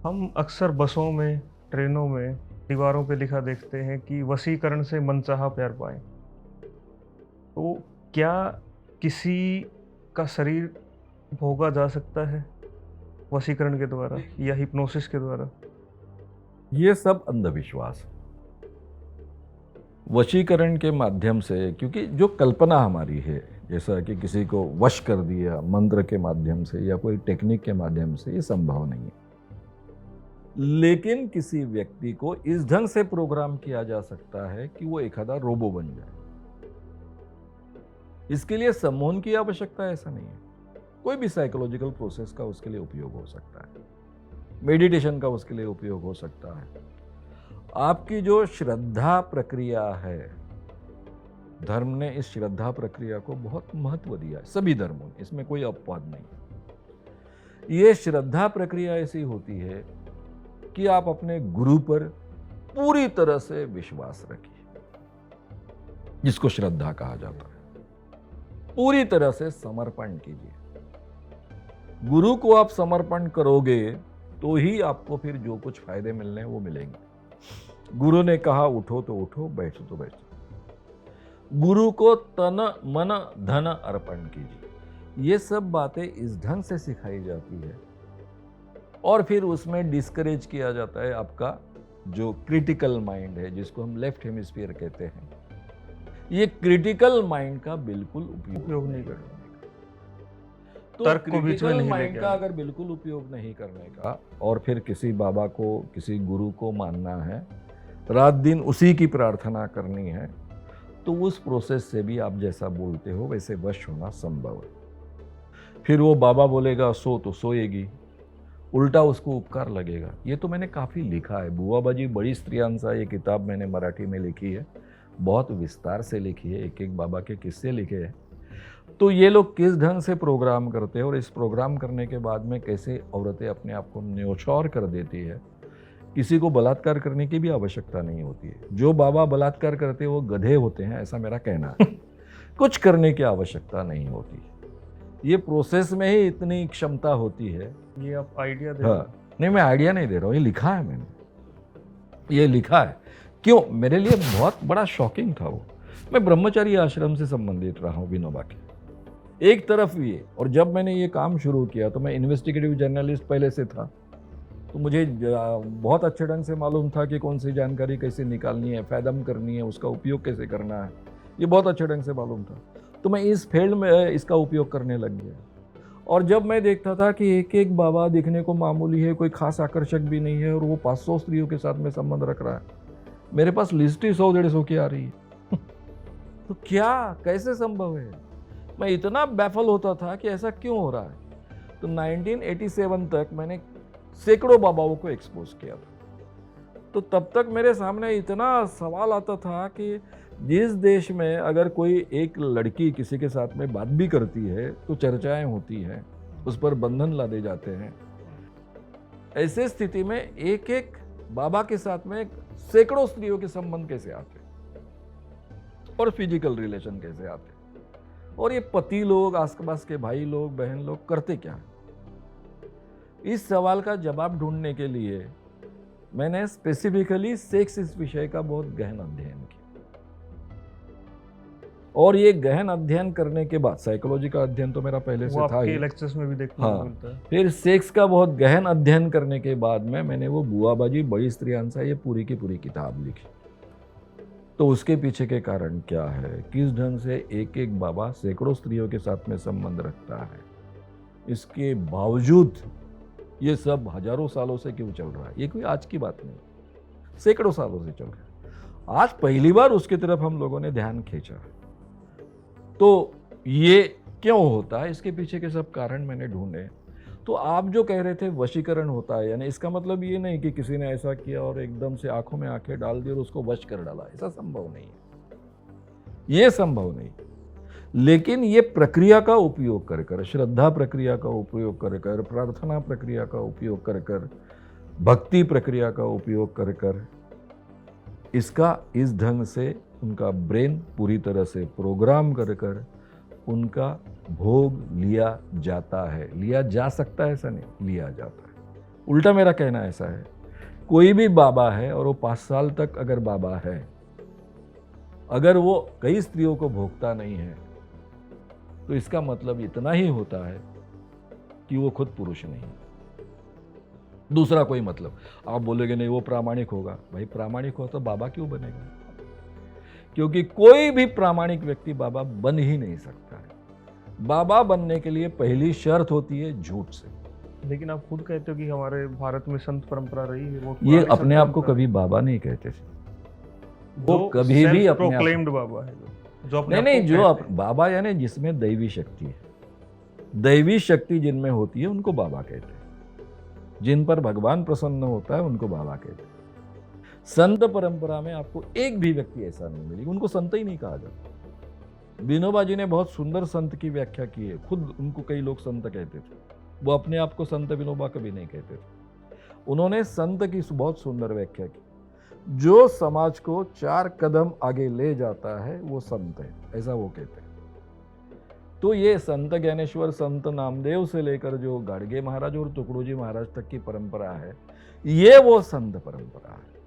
हम अक्सर बसों में, ट्रेनों में, दीवारों पे लिखा देखते हैं कि वशीकरण से मनचाहा प्यार पाएँ। तो क्या किसी का शरीर भोगा जा सकता है वशीकरण के द्वारा या हिप्नोसिस के द्वारा? ये सब अंधविश्वास है। वशीकरण के माध्यम से, क्योंकि जो कल्पना हमारी है, जैसा कि किसी को वश कर दिया मंत्र के माध्यम से या कोई टेक्निक के माध्यम से, ये संभव नहीं है। लेकिन किसी व्यक्ति को इस ढंग से प्रोग्राम किया जा सकता है कि वो एखादा रोबो बन जाए। इसके लिए सम्मोहन की आवश्यकता है, ऐसा नहीं है। कोई भी साइकोलॉजिकल प्रोसेस का उसके लिए उपयोग हो सकता है, मेडिटेशन का उसके लिए उपयोग हो सकता है। आपकी जो श्रद्धा प्रक्रिया है, धर्म ने इस श्रद्धा प्रक्रिया को बहुत महत्व दिया है, सभी धर्मों ने, इसमें कोई अपवाद नहीं। ये श्रद्धा प्रक्रिया ऐसी होती है कि आप अपने गुरु पर पूरी तरह से विश्वास रखिए, जिसको श्रद्धा कहा जाता है। पूरी तरह से समर्पण कीजिए। गुरु को आप समर्पण करोगे तो ही आपको फिर जो कुछ फायदे मिलने हैं वो मिलेंगे। गुरु ने कहा उठो तो उठो, बैठो तो बैठो। गुरु को तन मन धन अर्पण कीजिए। ये सब बातें इस ढंग से सिखाई जाती है और फिर उसमें डिस्करेज किया जाता है आपका जो क्रिटिकल माइंड है, जिसको हम लेफ्ट हेमिस्फीयर कहते हैं। ये क्रिटिकल माइंड का बिल्कुल उपयोग नहीं करने का। तो तर्क को बीच में क्रिटिकल नहीं माइंड लेके का आना। अगर बिल्कुल उपयोग नहीं करने का और फिर किसी बाबा को, किसी गुरु को मानना है, रात दिन उसी की प्रार्थना करनी है, तो उस प्रोसेस से भी आप जैसा बोलते हो वैसे वश होना संभव है। फिर वो बाबा बोलेगा सो तो सोएगी, उल्टा उसको उपकार लगेगा। ये तो मैंने काफ़ी लिखा है। बुआबाजी बड़ी स्त्रियांसा ये किताब मैंने मराठी में लिखी है, बहुत विस्तार से लिखी है, एक एक बाबा के किस्से लिखे हैं। तो ये लोग किस ढंग से प्रोग्राम करते हैं और इस प्रोग्राम करने के बाद में कैसे औरतें अपने आप को न्योछावर कर देती है। किसी को बलात्कार करने की भी आवश्यकता नहीं होती है। जो बाबा बलात्कार करते हैं वो गधे होते हैं, ऐसा मेरा कहना है। कुछ करने की आवश्यकता नहीं होती। ये प्रोसेस में ही इतनी क्षमता होती है। ये आप आइडिया दे रहे हाँ, हो। नहीं मैं आइडिया नहीं दे रहा हूँ, ये लिखा है मैंने, ये लिखा है। क्यों? मेरे लिए बहुत बड़ा शॉकिंग था वो। मैं ब्रह्मचारी आश्रम से संबंधित रहा हूँ विनोबा के, एक तरफ ये, और जब मैंने ये काम शुरू किया तो मैं इन्वेस्टिगेटिव जर्नलिस्ट पहले से था, तो मुझे बहुत अच्छे ढंग से मालूम था कि कौन सी जानकारी कैसे निकालनी है, फैदम करनी है, उसका उपयोग कैसे करना है, ये बहुत अच्छे ढंग से मालूम था। तो मैं इस फील्ड में इसका उपयोग करने लग गया। और जब मैं देखता था कि एक एक बाबा दिखने को मामूली है, कोई खास आकर्षक भी नहीं है, और वो 500 स्त्रियों के साथ में संबंध रख रहा है, मेरे पास लिस्ट ही 100-150 की आ रही है। तो क्या, कैसे संभव है? मैं इतना बैफल होता था कि ऐसा क्यों हो रहा है। तो 1987 तक मैंने सैकड़ों बाबाओं को एक्सपोज किया था। तो तब तक मेरे सामने इतना सवाल आता था कि जिस देश में अगर कोई एक लड़की किसी के साथ में बात भी करती है तो चर्चाएं होती हैं, उस पर बंधन लादे जाते हैं, ऐसे स्थिति में एक एक बाबा के साथ में सैकड़ों स्त्रियों के संबंध कैसे आते और फिजिकल रिलेशन कैसे आते, और ये पति लोग, आसपास के भाई लोग, बहन लोग करते क्या है? इस सवाल का जवाब ढूंढने के लिए मैंने स्पेसिफिकली सेक्स इस विषय का बहुत गहन अध्ययन किया। और ये गहन अध्ययन करने के बाद, साइकोलॉजी का अध्ययन तो मेरा पहले से वो था आपके ही, लेक्चर्स में भी देखने को हाँ, मिलता है। फिर सेक्स का बहुत गहन अध्ययन करने के बाद में मैंने वो बुआबाजी बड़ी स्त्रियांसा ये पूरी की पूरी किताब लिखी। तो उसके पीछे के कारण क्या है, किस ढंग से एक एक बाबा सैकड़ों स्त्रियों के साथ में संबंध रखता है, इसके बावजूद ये सब हजारों सालों से क्यों चल रहा है? ये कोई आज की बात नहीं, सैकड़ों सालों से चल रहा है। आज पहली बार उसकी तरफ हम लोगों ने ध्यान खींचा। तो ये क्यों होता है, इसके पीछे के सब कारण मैंने ढूंढे। तो आप जो कह रहे थे वशीकरण होता है, यानी इसका मतलब ये नहीं कि किसी ने ऐसा किया और एकदम से आंखों में आंखें डाल दी और उसको वश कर डाला, ऐसा संभव नहीं है, ये संभव नहीं। लेकिन ये प्रक्रिया का उपयोग कर कर, श्रद्धा प्रक्रिया का उपयोग कर कर, प्रार्थना प्रक्रिया का उपयोग कर कर, भक्ति प्रक्रिया का उपयोग कर कर, इसका इस ढंग से उनका ब्रेन पूरी तरह से प्रोग्राम कर कर उनका भोग लिया जाता है। लिया जा सकता है ऐसा नहीं, लिया जाता है। उल्टा मेरा कहना ऐसा है, कोई भी बाबा है और वो 5 साल तक अगर बाबा है, अगर वो कई स्त्रियों को भोगता नहीं है, तो इसका मतलब इतना ही होता है कि वो खुद पुरुष नहीं है। दूसरा कोई मतलब, आप बोलोगे नहीं वो प्रामाणिक होगा, भाई प्रामाणिक हो तो बाबा क्यों बनेगा? क्योंकि कोई भी प्रामाणिक व्यक्ति बाबा बन ही नहीं सकता है। बाबा बनने के लिए पहली शर्त होती है झूठ से। लेकिन आप खुद कहते हो कि हमारे भारत में संत परंपरा रही है, वो ये पुरानी अपने संत आप को परंपरा कभी बाबा नहीं कहते थे, है। वो जो कभी भी self अपने आप proclaimed बाबा है, जो अपने नहीं आप नहीं, को जो कहते हैं। बाबा यानी जिसमें दैवी शक्ति है, दैवी शक्ति जिनमें होती है उनको बाबा कहते हैं। जिन पर भगवान प्रसन्न होता है उनको बाबा कहते हैं। संत परंपरा में आपको एक भी व्यक्ति ऐसा नहीं मिलेगा, उनको संत ही नहीं कहा जाता। विनोबा जी ने बहुत सुंदर संत की व्याख्या की है, खुद उनको कई लोग संत कहते थे, वो अपने आप को संत विनोबा कभी नहीं कहते थे। उन्होंने संत की बहुत सुंदर व्याख्या की, जो समाज को 4 कदम आगे ले जाता है वो संत है, ऐसा वो कहते हैं। तो ये संत ज्ञानेश्वर, संत नामदेव से लेकर जो गाडगे महाराज और तुकडोजी महाराज तक की परंपरा है, ये वो संत परंपरा है।